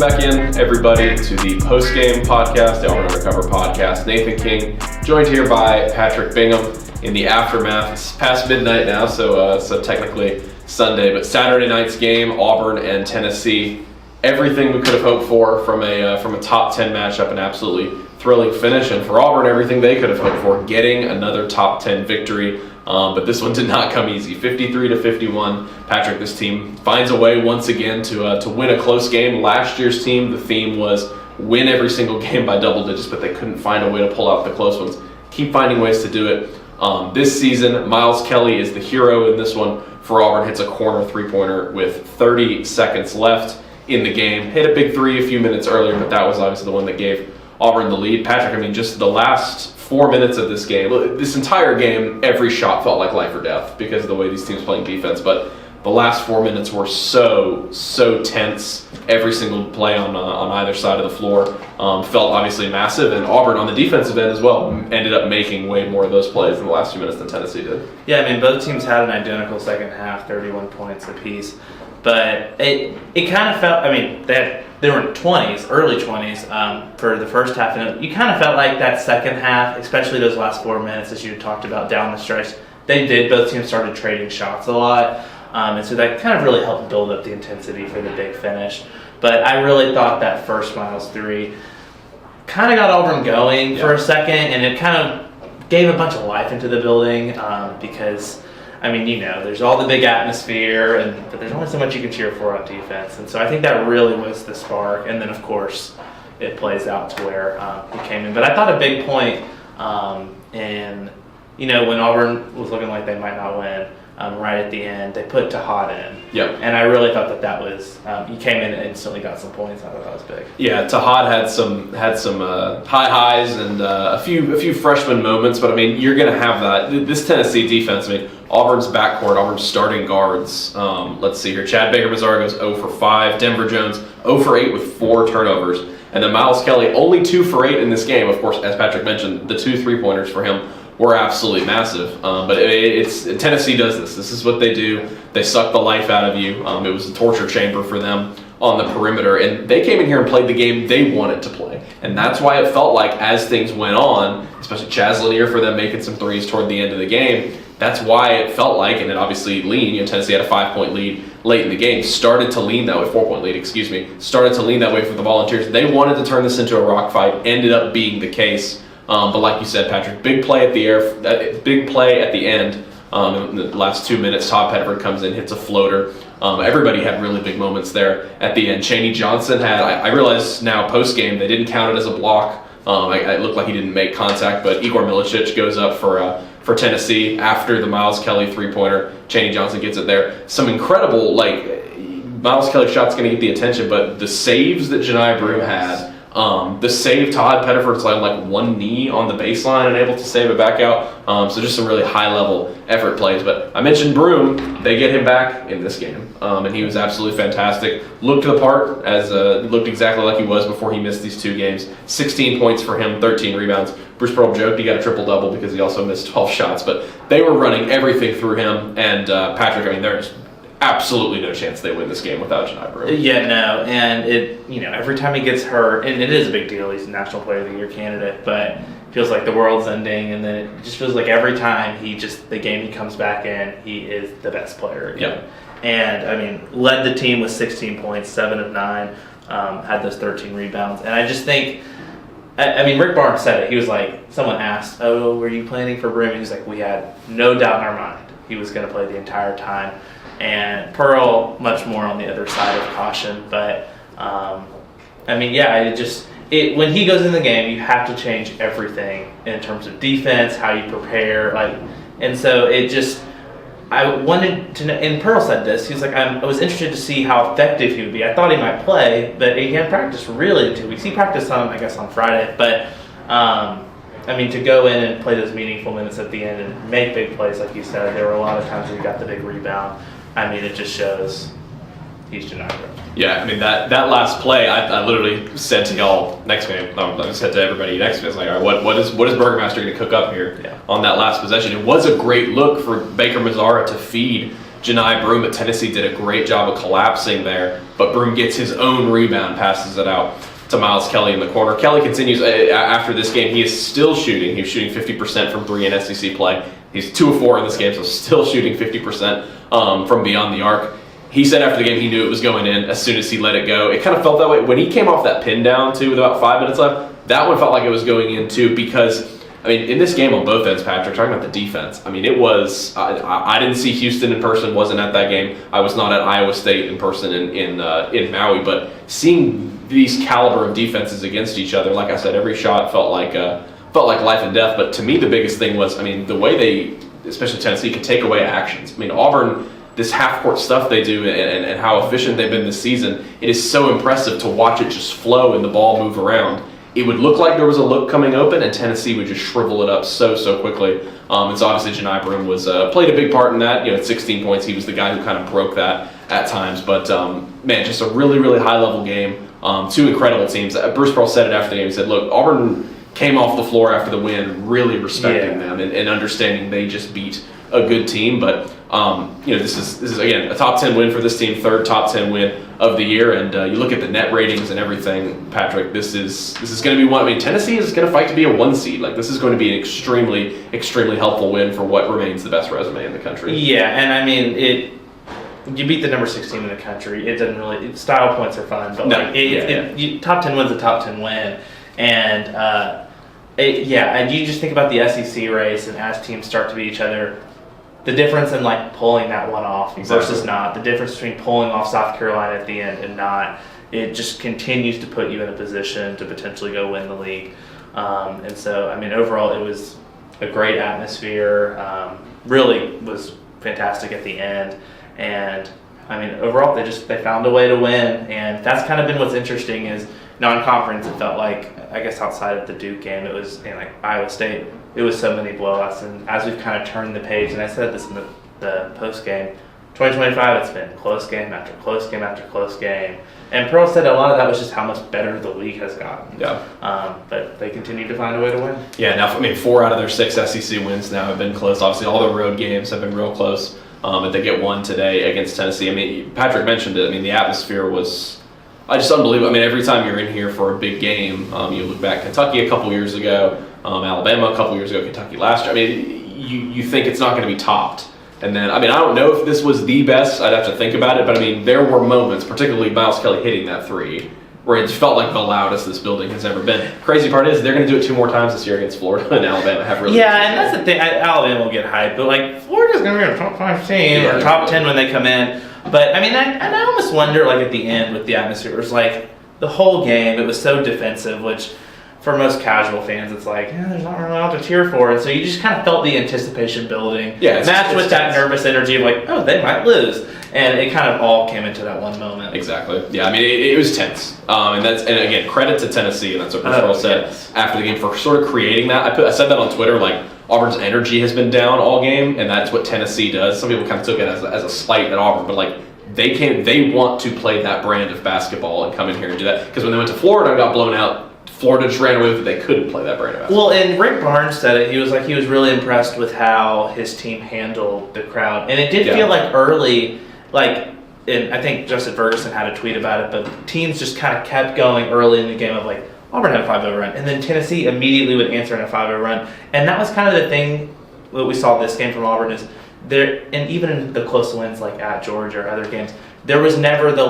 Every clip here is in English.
back in, everybody, to the Postgame Podcast, the Auburn Undercover Podcast. Nathan King, joined here by Patrick Bingham in the aftermath. It's past midnight now, so technically Sunday, but Saturday night's game, Auburn and Tennessee. Everything we could have hoped for from a top 10 matchup, an absolutely thrilling finish, and for Auburn, everything they could have hoped for, getting another top 10 victory. But this one did not come easy. 53-51. Patrick, this team finds a way once again to win a close game. Last year's team, the theme was win every single game by double digits, but they couldn't find a way to pull out the close ones. Keep finding ways to do it. This season, Miles Kelly is the hero in this one for Auburn. Hits a corner three-pointer with 30 seconds left in the game. Hit a big three a few minutes earlier, but that was obviously the one that gave Auburn the lead. Patrick, I mean, just the last 4 minutes of this game, this entire game, every shot felt like life or death because of the way these teams playing defense, but the last 4 minutes were so tense. Every single play on either side of the floor felt obviously massive, and Auburn on the defensive end as well ended up making way more of those plays in the last few minutes than Tennessee did. Yeah, I mean, both teams had an identical second half, 31 points apiece, but it kind of felt, I mean, they were in 20s, early 20s for the first half, and you kind of felt like that second half, especially those last 4 minutes, as you talked about down the stretch, both teams started trading shots a lot, and so that kind of really helped build up the intensity for the big finish. But I really thought that first Miles three kind of got Auburn going for a second, and it kind of gave a bunch of life into the building because, I mean, there's all the big atmosphere, but there's only so much you can cheer for on defense. And so I think that really was the spark. And then, of course, it plays out to where he came in. But I thought a big point when Auburn was looking like they might not win, right at the end, they put Tahad in. Yep. And I really thought that was he came in and instantly got some points. I thought that was big. Yeah, Tahad had some high highs and a few freshman moments, but I mean, you're going to have that. This Tennessee defense, I mean, Auburn's backcourt, Auburn's starting guards. Let's see here. Chad Baker-Mazara goes 0 for 5. Denver Jones 0 for 8 with 4 turnovers. And then Miles Kelly only 2 for 8 in this game. Of course, as Patrick mentioned, the 2 3-pointers for him were absolutely massive. But Tennessee does this. This is what they do. They suck the life out of you. It was a torture chamber for them on the perimeter. And they came in here and played the game they wanted to play. And that's why it felt like as things went on, especially Chaz Lanier for them making some threes toward the end of the game, that's why it felt like, and it obviously leaned, Tennessee had a 5-point lead late in the game, started to lean that way, 4-point lead, started to lean that way for the Volunteers. They wanted to turn this into a rock fight, ended up being the case. But like you said, Patrick, big play at the end. In the last 2 minutes, Todd Pettiford comes in, hits a floater. Everybody had really big moments there at the end. Chaney Johnson had, I realize now post-game, they didn't count it as a block. It looked like he didn't make contact, but Igor Milicic goes up for Tennessee after the Miles Kelly three-pointer. Chaney Johnson gets it there. Some incredible, Miles Kelly shot's going to get the attention, but the saves that Johni Broome had, the save Todd Pettiford's like one knee on the baseline and able to save it back out. So just some really high-level effort plays. But I mentioned Broome. They get him back in this game, and he was absolutely fantastic. Looked the part, looked exactly like he was before he missed these 2 games. 16 points for him, 13 rebounds. Bruce Pearl joked he got a triple-double because he also missed 12 shots. But they were running everything through him. And Patrick, I mean, there's absolutely no chance they win this game without Johni Broome. Yeah, no, and every time he gets hurt, and it is a big deal, he's a National Player of the Year candidate, but it feels like the world's ending, and then it just feels like every time the game he comes back in, he is the best player again. Yep. And, I mean, led the team with 16 points, 7 of 9, had those 13 rebounds, and I just think, Rick Barnes said it, he was like, someone asked, were you planning for Broome? He was like, we had no doubt in our mind he was going to play the entire time. And Pearl, much more on the other side of caution. But, when he goes in the game, you have to change everything in terms of defense, how you prepare. And so I wanted to know, and Pearl said this, he was like, I was interested to see how effective he would be. I thought he might play, but he hadn't practiced really in 2 weeks. He practiced some, I guess, on Friday. But, to go in and play those meaningful minutes at the end and make big plays, like you said, there were a lot of times where he got the big rebound. It just shows he's Johni Broome. Yeah, that last play, I literally said to y'all next game, I said to everybody next game, I was like, all right, what is Burgermaster going to cook up here on that last possession? It was a great look for Baker-Mazara to feed Johni Broome at Tennessee did a great job of collapsing there, but Broome gets his own rebound, passes it out to Miles Kelly in the corner. Kelly continues after this game. He is still shooting. He was shooting 50% from three in SEC play. He's 2 of 4 in this game, so still shooting 50% from beyond the arc. He said after the game he knew it was going in as soon as he let it go. It kind of felt that way. When he came off that pin down, too, with about 5 minutes left, that one felt like it was going in, too, because, I mean, in this game on both ends, Patrick, talking about the defense, I mean, it was, I didn't see Houston in person, wasn't at that game. I was not at Iowa State in person in Maui, but seeing these caliber of defenses against each other, like I said, every shot felt like life and death. But to me, the biggest thing was, I mean, the way they, especially Tennessee, could take away actions. I mean, Auburn, this half-court stuff they do and how efficient they've been this season, it is so impressive to watch it just flow and the ball move around. It would look like there was a look coming open, and Tennessee would just shrivel it up so quickly. And so obviously Johni Broome was played a big part in that. You know, at 16 points, he was the guy who kind of broke that at times. But man, just a really, really high-level game. 2 incredible teams. Bruce Pearl said it after the game. He said, "Look, Auburn came off the floor after the win, really respecting them and understanding they just beat a good team." But you know, this is again a top 10 win for this team, 3rd top 10 win of the year. And you look at the net ratings and everything, Patrick. This is going to be one. I mean, Tennessee is going to fight to be a 1 seed. Like, this is going to be an extremely helpful win for what remains the best resume in the country. Yeah, and I mean you beat the number 16 in the country. It doesn't really style points are fun, but top 10 win's a top 10 win, and and you just think about the SEC race, and as teams start to beat each other, the difference in like pulling that one off versus not, the difference between pulling off South Carolina at the end and not, it just continues to put you in a position to potentially go win the league. And so, I mean, overall, it was a great atmosphere. Really was fantastic at the end. And I mean, overall, they found a way to win, and that's kind of been what's interesting is non-conference. It felt like, I guess, outside of the Duke game, it was like Iowa State. It was so many blowouts, and as we've kind of turned the page, and I said this in the post game, 2025, it's been close game after close game after close game. And Pearl said a lot of that was just how much better the league has gotten. Yeah. But they continue to find a way to win. Yeah. Now, I mean, 4 out of their 6 SEC wins now have been close. Obviously, all the road games have been real close. But they get one today against Tennessee. I mean, Patrick mentioned it. I mean, the atmosphere was just unbelievable. I mean, every time you're in here for a big game, you look back Kentucky a couple years ago, Alabama a couple years ago, Kentucky last year. I mean, you think it's not going to be topped. And then, I mean, I don't know if this was the best. I'd have to think about it. But, I mean, there were moments, particularly Miles Kelly hitting that 3, where it felt like the loudest this building has ever been. Crazy part is they're going to do it 2 more times this year against Florida and Alabama. And that's the thing. Alabama will get hyped, but like Florida's going to be a top 5 team or top 10 when they come in. But I mean, I almost wonder, like at the end with the atmosphere, it was like the whole game. It was so defensive, which for most casual fans, it's like there's not really a lot to cheer for, and so you just kind of felt the anticipation building, matched with that nervous energy of like, oh, they might lose. And it kind of all came into that one moment. Exactly. Yeah, I mean, it was tense. And again, credit to Tennessee, and that's what Bruce Pearl said after the game for sort of creating that. I said that on Twitter, like, Auburn's energy has been down all game, and that's what Tennessee does. Some people kind of took it as a slight at Auburn, but like, they want to play that brand of basketball and come in here and do that. Because when they went to Florida and got blown out, Florida just ran away with it. They couldn't play that brand of basketball. Well, and Rick Barnes said it. He was really impressed with how his team handled the crowd. And it did feel like early, and I think Justin Ferguson had a tweet about it, but teams just kind of kept going early in the game of like, Auburn had a 5-0 run. And then Tennessee immediately would answer in a 5-0 run. And that was kind of the thing that we saw this game from Auburn is there, and even in the close wins like at Georgia or other games, there was never the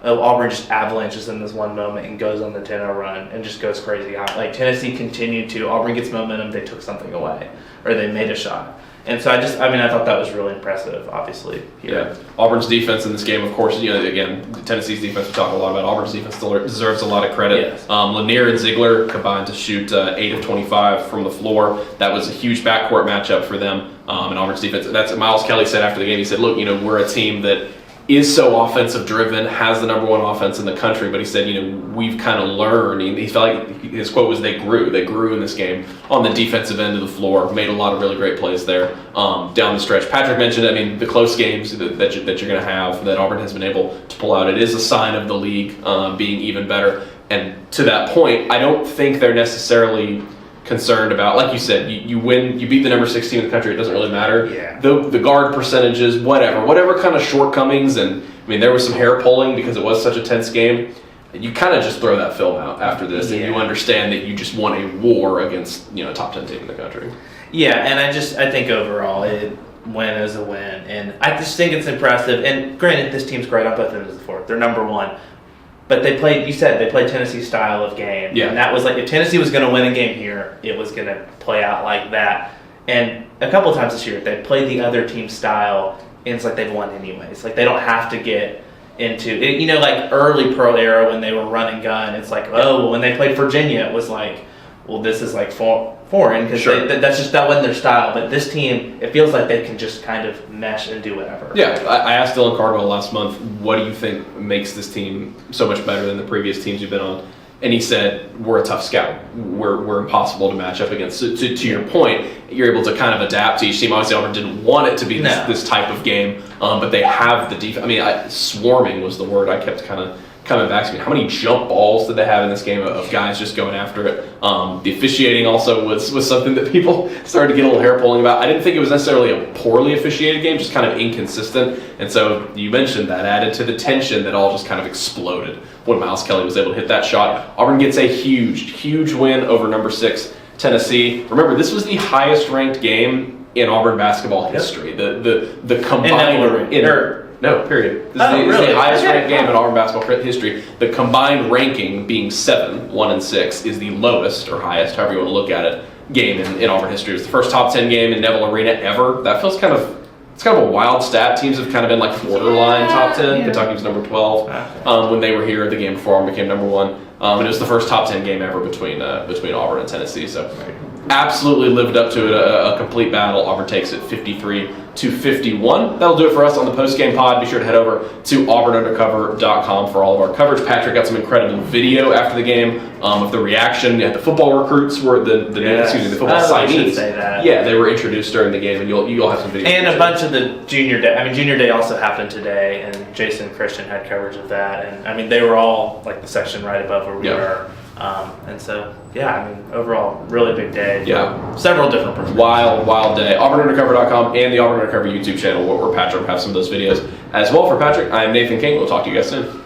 Auburn just avalanches in this one moment and goes on the 10-0 run and just goes crazy out. Like Tennessee continued to, Auburn gets momentum, they took something away or they made a shot. And so I thought that was really impressive, obviously. Yeah. Auburn's defense in this game, of course, again, Tennessee's defense, we talk a lot about. Auburn's defense still deserves a lot of credit. Yes. Lanier and Ziegler combined to shoot 8 of 25 from the floor. That was a huge backcourt matchup for them. And Auburn's defense, that's what Miles Kelly said after the game. He said, look, we're a team that is so offensive driven, has the number 1 offense in the country, but he said, we've kind of learned. He felt like his quote was, they grew in this game on the defensive end of the floor, made a lot of really great plays there down the stretch. Patrick mentioned, the close games that you're going to have that Auburn has been able to pull out. It is a sign of the league being even better. And to that point, I don't think they're necessarily concerned about, like you said, you win, you beat the number 6 team in the country, it doesn't really matter. Yeah. The guard percentages, whatever kind of shortcomings, and I mean there was some hair pulling because it was such a tense game. You kind of just throw that film out after this, and you understand that you just won a war against a top 10 team in the country. Yeah, and I think overall win is a win, and I just think it's impressive. And granted, this team's great on both ends of the floor; they're number one. But they played Tennessee's style of game, and that was like if Tennessee was going to win a game here, it was going to play out like that. And a couple of times this year, they played the other team's style, and it's like they've won anyways. Like they don't have to get into it, like early pro era when they were run and gun. It's like, when they played Virginia, it was like, well, this is like foreign because that wasn't their style. But this team, it feels like they can just kind of mesh and do whatever. Yeah, I asked Dylan Cardwell last month, what do you think makes this team so much better than the previous teams you've been on? And he said, we're a tough scout. We're impossible to match up against. So, to your point, you're able to kind of adapt to each team. Obviously, Auburn didn't want it to be this type of game, but they have the defense. I mean, swarming was the word I kept kind of coming back to me. How many jump balls did they have in this game of guys just going after it? The officiating also was something that people started to get a little hair pulling about. I didn't think it was necessarily a poorly officiated game, just kind of inconsistent. And so you mentioned that added to the tension that all just kind of exploded when Miles Kelly was able to hit that shot. Auburn gets a huge win over number 6 Tennessee. Remember, this was the highest ranked game in Auburn basketball history. The combined period. This is the highest ranked game in Auburn basketball history. The combined ranking being 7, 1 and 6 is the lowest or highest, however you want to look at it, game in Auburn history. It was the first top 10 game in Neville Arena ever. That feels kind of a wild stat. Teams have kind of been like borderline top 10. Kentucky was number 12 when they were here. The game before Auburn became number 1. And it was the first top 10 game ever between Auburn and Tennessee. So absolutely lived up to it. A complete battle. Auburn takes it 53-51. That'll do it for us on the Postgame Pod. Be sure to head over to auburnundercover.com for all of our coverage. Patrick got some incredible video after the game of the reaction. The football recruits were the football signees. Say that. Yeah, they were introduced during the game, and you'll have some video. And a bunch of the junior day. I mean, junior day also happened today, and Jason and Christian had coverage of that. And I mean, they were all like the section right above where we were. And so, overall, really big day. Yeah. Several different perspectives. Wild day. AuburnUndercover.com and the Auburn Undercover YouTube channel where Patrick will have some of those videos as well. For Patrick, I'm Nathan King. We'll talk to you guys soon.